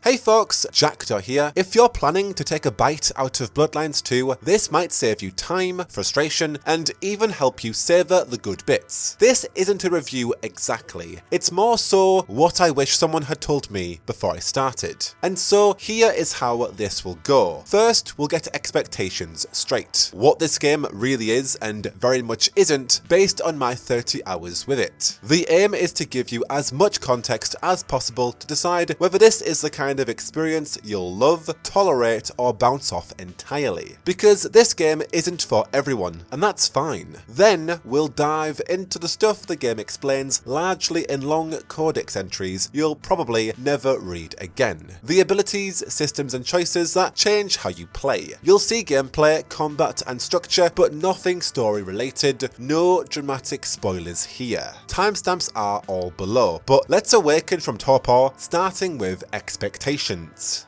Hey folks, Jackdaw here. If you're planning to take a bite out of Bloodlines 2, this might save you time, frustration, and even help you savour the good bits. This isn't a review exactly, it's more so what I wish someone had told me before I started. And so here is how this will go. First, we'll get expectations straight. What this game really is and very much isn't based on my 30 hours with it. The aim is to give you as much context as possible to decide whether this is the kind of experience you'll love, tolerate, or bounce off entirely. Because this game isn't for everyone, and that's fine. Then we'll dive into the stuff the game explains largely in long codex entries you'll probably never read again. The abilities, systems, and choices that change how you play. You'll see gameplay, combat, and structure, but nothing story related, no dramatic spoilers here. Timestamps are all below, but let's awaken from torpor, starting with expectations.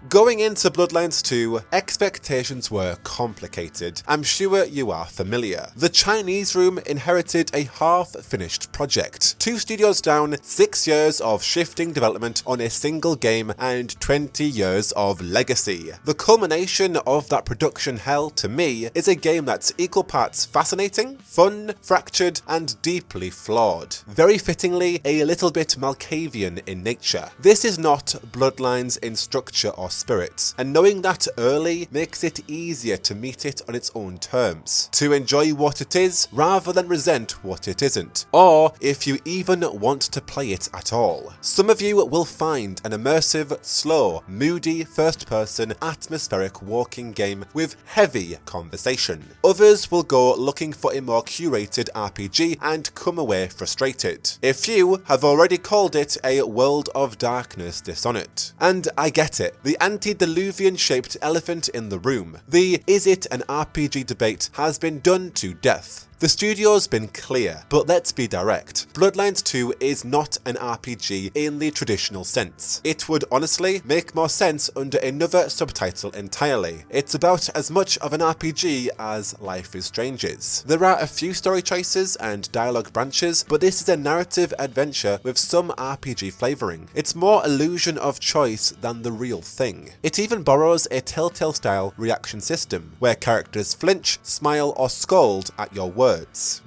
Going into Bloodlines 2, expectations were complicated. I'm sure you are familiar. The Chinese room inherited a half-finished project. 2 studios down, 6 years of shifting development on a single game, and 20 years of legacy. The culmination of that production hell, to me, is a game that's equal parts fascinating, fun, fractured, and deeply flawed. Very fittingly, a little bit Malkavian in nature. This is not Bloodlines in structure or spirit, and knowing that early makes it easier to meet it on its own terms, to enjoy what it is rather than resent what it isn't, or if you even want to play it at all. Some of you will find an immersive, slow, moody, first-person, atmospheric walking game with heavy conversation. Others will go looking for a more curated RPG and come away frustrated. A few have already called it a World of Darkness Dishonored. And I get it, the antediluvian shaped elephant in the room, the is it an RPG debate has been done to death. The studio's been clear, but let's be direct. Bloodlines 2 is not an RPG in the traditional sense. It would honestly make more sense under another subtitle entirely. It's about as much of an RPG as Life is Strange is. There are a few story choices and dialogue branches, but this is a narrative adventure with some RPG flavouring. It's more illusion of choice than the real thing. It even borrows a Telltale style reaction system, where characters flinch, smile, or scold at your words.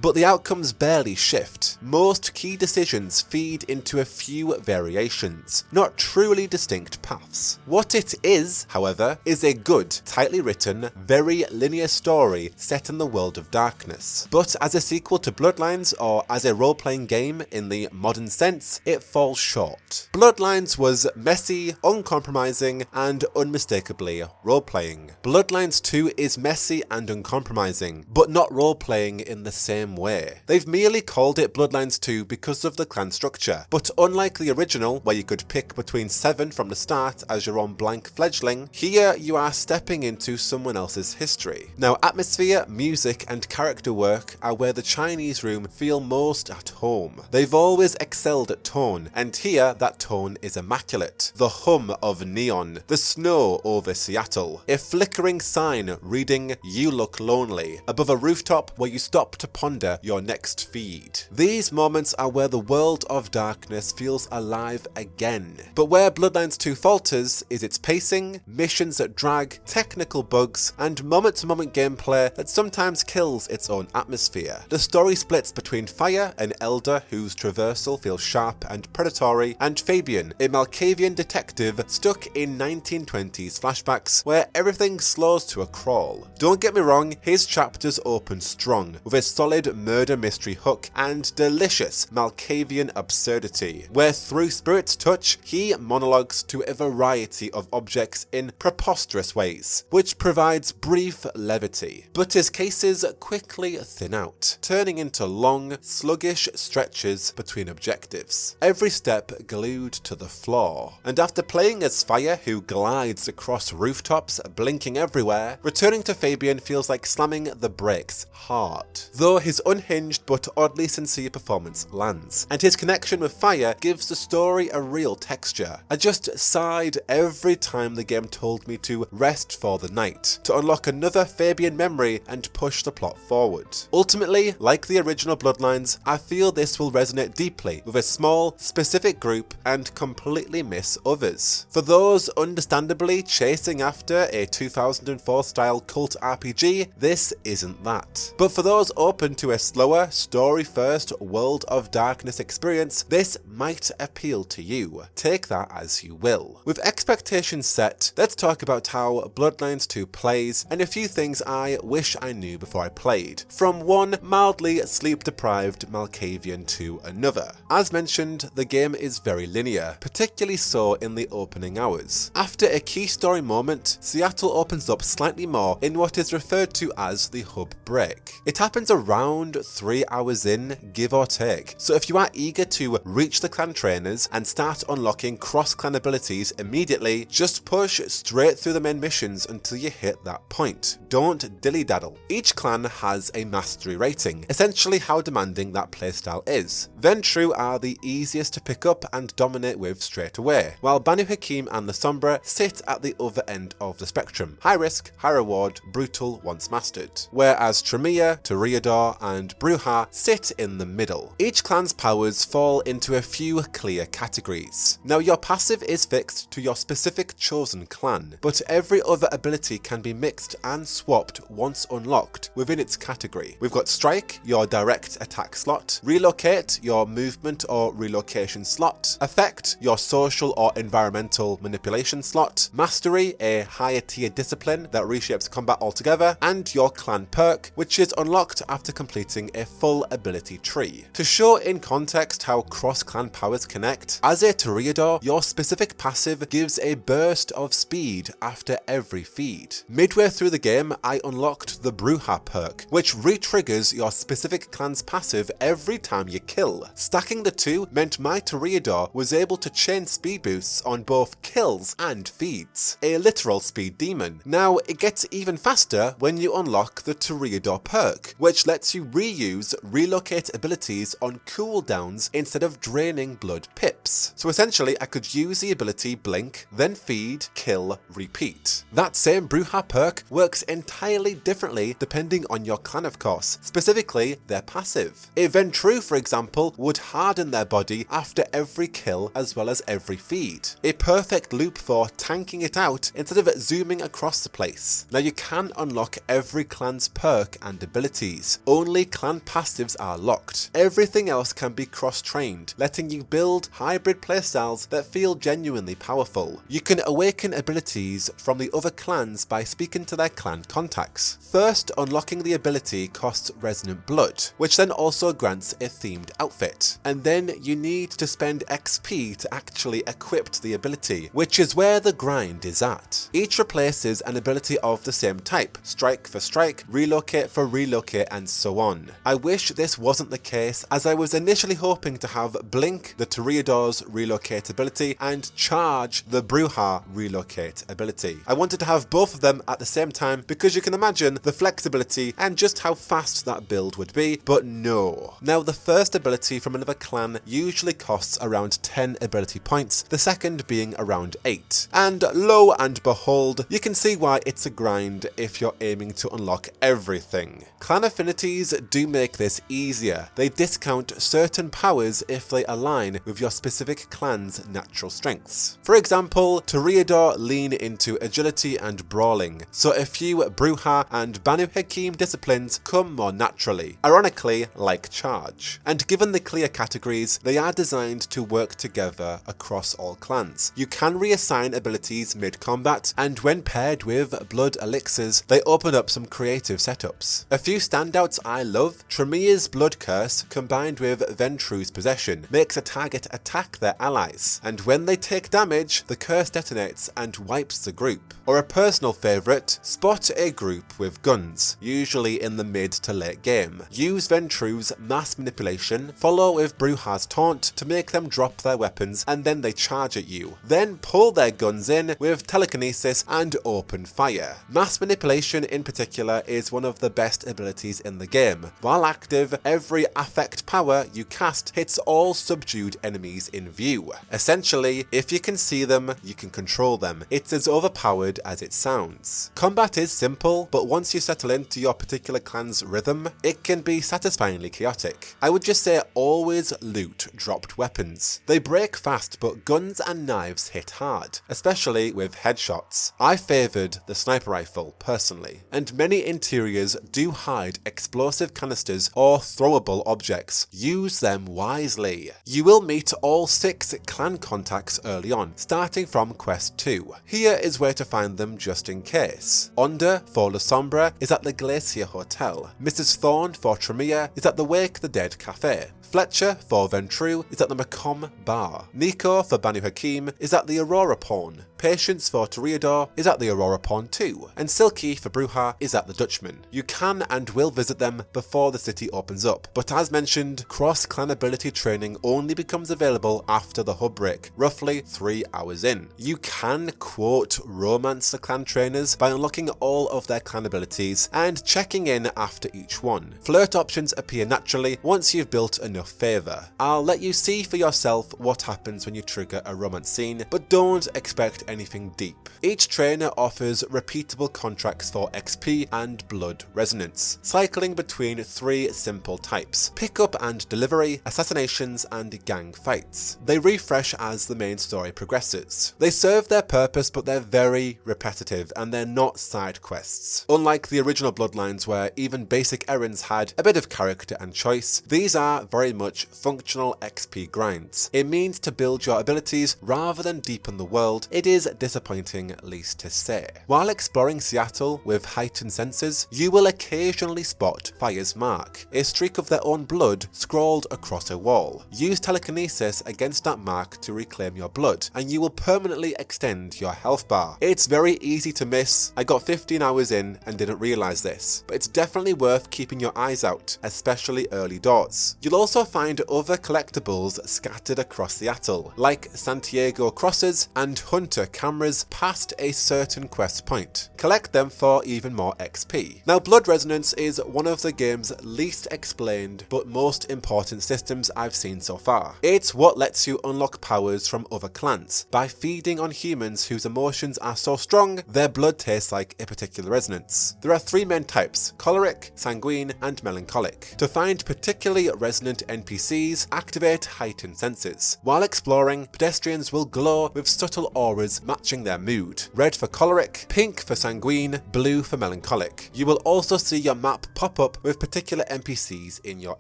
But the outcomes barely shift. Most key decisions feed into a few variations, not truly distinct paths. What it is, however, is a good, tightly written, very linear story set in the world of darkness. But as a sequel to Bloodlines, or as a role-playing game in the modern sense, it falls short. Bloodlines was messy, uncompromising, and unmistakably role-playing. Bloodlines 2 is messy and uncompromising, but not role-playing in the same way. They've merely called it Bloodlines 2 because of the clan structure, but unlike the original, where you could pick between 7 from the start as your own blank fledgling, here you are stepping into someone else's history. Now, atmosphere, music, and character work are where the Chinese room feel most at home. They've always excelled at tone, and here that tone is immaculate. The hum of neon, the snow over Seattle, a flickering sign reading "You look lonely" above a rooftop where you stop to ponder your next feed. These moments are where the world of darkness feels alive again. But where Bloodlines 2 falters is its pacing, missions that drag, technical bugs, and moment-to-moment gameplay that sometimes kills its own atmosphere. The story splits between Phyre, an elder whose traversal feels sharp and predatory, and Fabian, a Malkavian detective stuck in 1920s flashbacks where everything slows to a crawl. Don't get me wrong, his chapters open strong, with a solid murder mystery hook and delicious Malkavian absurdity, where through Spirit's touch, he monologues to a variety of objects in preposterous ways, which provides brief levity. But his cases quickly thin out, turning into long, sluggish stretches between objectives, every step glued to the floor. And after playing as Phyre, who glides across rooftops, blinking everywhere, returning to Fabian feels like slamming the brakes hard. blood. Though his unhinged but oddly sincere performance lands, and his connection with Phyre gives the story a real texture. I just sighed every time the game told me to rest for the night, to unlock another Fabian memory and push the plot forward. Ultimately, like the original Bloodlines, I feel this will resonate deeply with a small, specific group and completely miss others. For those understandably chasing after a 2004 style cult RPG, this isn't that. But for those open to a slower, story-first World of Darkness experience, this might appeal to you. Take that as you will. With expectations set, let's talk about how Bloodlines 2 plays and a few things I wish I knew before I played, from one mildly sleep-deprived Malkavian to another. As mentioned, the game is very linear, particularly so in the opening hours. After a key story moment, Seattle opens up slightly more in what is referred to as the hub break. It happens around 3 hours in, give or take, so if you are eager to reach the clan trainers and start unlocking cross-clan abilities immediately, just push straight through the main missions until you hit that point. Don't dilly-daddle. Each clan has a mastery rating, essentially how demanding that playstyle is. Ventrue are the easiest to pick up and dominate with straight away, while Banu Hakim and the Sombra sit at the other end of the spectrum. High risk, high reward, brutal once mastered. Whereas Tremere, Toreador and Bruja sit in the middle. Each clan's powers fall into a few clear categories. Now your passive is fixed to your specific chosen clan, but every other ability can be mixed and swapped once unlocked within its category. We've got Strike, your direct attack slot, Relocate, your movement or relocation slot, Effect, your social or environmental manipulation slot, Mastery, a higher tier discipline that reshapes combat altogether, and your clan perk, which is unlocked after completing a full ability tree. To show in context how cross-clan powers connect, as a Toreador, your specific passive gives a burst of speed after every feed. Midway through the game, I unlocked the Bruja perk, which re-triggers your specific clan's passive every time you kill. Stacking the two meant my Toreador was able to chain speed boosts on both kills and feeds. A literal speed demon. Now, it gets even faster when you unlock the Toreador perk, which lets you reuse relocate abilities on cooldowns instead of draining blood pips. So essentially, I could use the ability blink, then feed, kill, repeat. That same Bruja perk works entirely differently depending on your clan, of course, specifically their passive. A Ventrue, for example, would harden their body after every kill as well as every feed. A perfect loop for tanking it out instead of zooming across the place. Now you can unlock every clan's perk and abilities. Only clan passives are locked. Everything else can be cross-trained, letting you build hybrid playstyles that feel genuinely powerful. You can awaken abilities from the other clans by speaking to their clan contacts. First, unlocking the ability costs Resonant Blood, which then also grants a themed outfit. And then you need to spend XP to actually equip the ability, which is where the grind is at. Each replaces an ability of the same type, strike for strike, relocate for relocate, and so on. I wish this wasn't the case, as I was initially hoping to have Blink, the Toreador's relocate ability, and Charge, the Bruja relocate ability. I wanted to have both of them at the same time because you can imagine the flexibility and just how fast that build would be, but no. Now the first ability from another clan usually costs around 10 ability points, the second being around 8. And lo and behold, you can see why it's a grind if you're aiming to unlock everything. Clan affinities do make this easier. They discount certain powers if they align with your specific clan's natural strengths. For example, Toreador lean into agility and brawling, so a few Bruja and Banu Hakim disciplines come more naturally, ironically like Charge. And given the clear categories, they are designed to work together across all clans. You can reassign abilities mid-combat, and when paired with blood elixirs, they open up some creative setups. A few standouts I love: Tremere's Blood Curse combined with Ventrue's Possession makes a target attack their allies, and when they take damage, the curse detonates and wipes the group. Or a personal favourite, spot a group with guns, usually in the mid to late game. Use Ventrue's Mass Manipulation, follow with Bruja's Taunt to make them drop their weapons, and then they charge at you. Then pull their guns in with Telekinesis and open fire. Mass Manipulation in particular is one of the best abilities abilities in the game. While active, every affect power you cast hits all subdued enemies in view. Essentially, if you can see them, you can control them. It's as overpowered as it sounds. Combat is simple, but once you settle into your particular clan's rhythm, it can be satisfyingly chaotic. I would just say always loot dropped weapons. They break fast, but guns and knives hit hard, especially with headshots. I favoured the sniper rifle personally, and many interiors do hide explosive canisters or throwable objects. Use them wisely. You will meet all 6 clan contacts early on, starting from quest 2. Here is where to find them just in case. Onda for La Sombra is at the Glacier Hotel. Mrs. Thorne for Tremere is at the Wake the Dead Cafe. Fletcher for Ventru is at the Macomb Bar. Nico for Banu Hakim is at the Aurora Pawn. Patience for Toreador is at the Aurora Pawn too, and Silky for Bruja is at the Dutchman. You can and will visit them before the city opens up, but as mentioned, cross-clan ability training only becomes available after the hub break, roughly 3 hours in. You can quote romance the clan trainers by unlocking all of their clan abilities and checking in after each one. Flirt options appear naturally once you've built enough favour. I'll let you see for yourself what happens when you trigger a romance scene, but don't expect anything deep. Each trainer offers repeatable contracts for XP and blood resonance, cycling between 3 simple types: pickup and delivery, assassinations, and gang fights. They refresh as the main story progresses. They serve their purpose, but they're very repetitive and they're not side quests. Unlike the original Bloodlines where even basic errands had a bit of character and choice, these are very much functional XP grinds. It means to build your abilities rather than deepen the world. It is disappointing, least to say. While exploring Seattle with heightened senses, you will occasionally spot Phyre's mark, a streak of their own blood scrawled across a wall. Use telekinesis against that mark to reclaim your blood, and you will permanently extend your health bar. It's very easy to miss. I got 15 hours in and didn't realise this, but it's definitely worth keeping your eyes out, especially early doors. You'll also find other collectibles scattered across Seattle, like Santiago crosses and Hunter cameras past a certain quest point. Collect them for even more XP. Now, blood resonance is one of the game's least explained but most important systems I've seen so far. It's what lets you unlock powers from other clans by feeding on humans whose emotions are so strong their blood tastes like a particular resonance. There are 3 main types: choleric, sanguine, and melancholic. To find particularly resonant NPCs, activate heightened senses. While exploring, pedestrians will glow with subtle auras matching their mood. Red for choleric, pink for sanguine, blue for melancholic. You will also see your map pop up with particular NPCs in your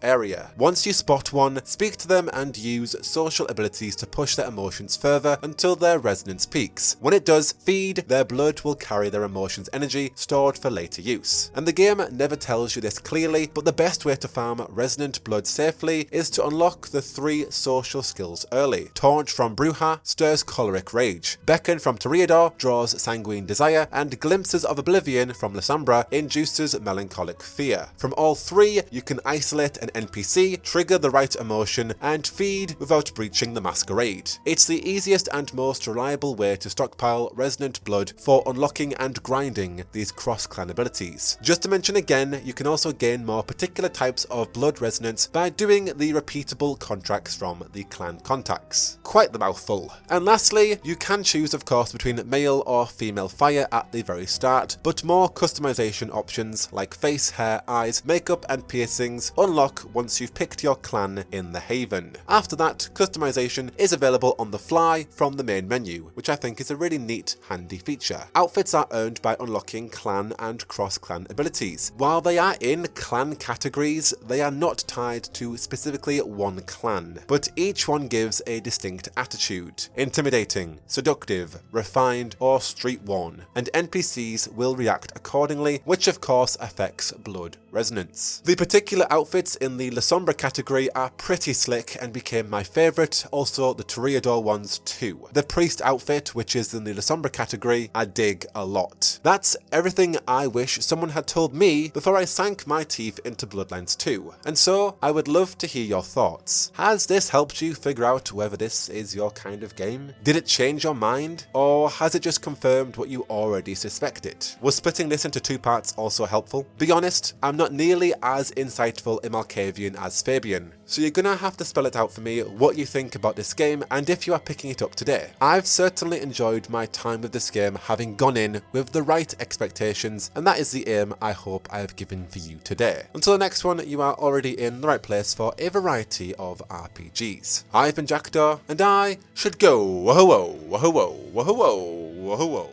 area. Once you spot one, speak to them and use social abilities to push their emotions further until their resonance peaks. When it does, feed, their blood will carry their emotions' energy stored for later use. And the game never tells you this clearly, but the best way to farm resonant blood safely is to unlock the 3 social skills early. Taunt from Bruja stirs choleric rage, Beckon from Toreador draws sanguine desire, and Glimpses of Oblivion from La Sombra induces melancholic fear. From all 3, you can isolate an NPC, trigger the right emotion, and feed without breaching the masquerade. It's the easiest and most reliable way to stockpile resonant blood for unlocking and grinding these cross-clan abilities. Just to mention again, you can also gain more particular types of blood resonance by doing the repeatable contracts from the clan contacts. Quite the mouthful. And lastly, you can choose of course between male or female Phyre at the very start, but more customization options like face, hair, eyes, makeup and piercings unlock once you've picked your clan in the Haven. After that, customization is available on the fly from the main menu, which I think is a really neat, handy feature. Outfits are earned by unlocking clan and cross-clan abilities. While they are in clan categories, they are not tied to specifically one clan, but each one gives a distinct attitude: intimidating, seductive, refined, or street-worn, and NPCs will react accordingly, which of course affects blood resonance. The particular outfits in the La Sombra category are pretty slick and became my favourite, also the Toreador ones too. The priest outfit, which is in the La Sombra category, I dig a lot. That's everything I wish someone had told me before I sank my teeth into Bloodlines 2, and so I would love to to hear your thoughts. Has this helped you figure out whether this is your kind of game? Did it change your mind? Or has it just confirmed what you already suspected? Was splitting this into 2 parts also helpful? Be honest, I'm not nearly as insightful in Malkavian as Fabian, so you're gonna have to spell it out for me what you think about this game and if you are picking it up today. I've certainly enjoyed my time with this game, having gone in with the right expectations, and that is the aim I hope I have given for you today. Until the next one, you are already in the right place for a variety of RPGs. I've been Jackdaw, and I should go. Whoa, whoa, whoa, whoa, whoa, whoa, whoa, whoa.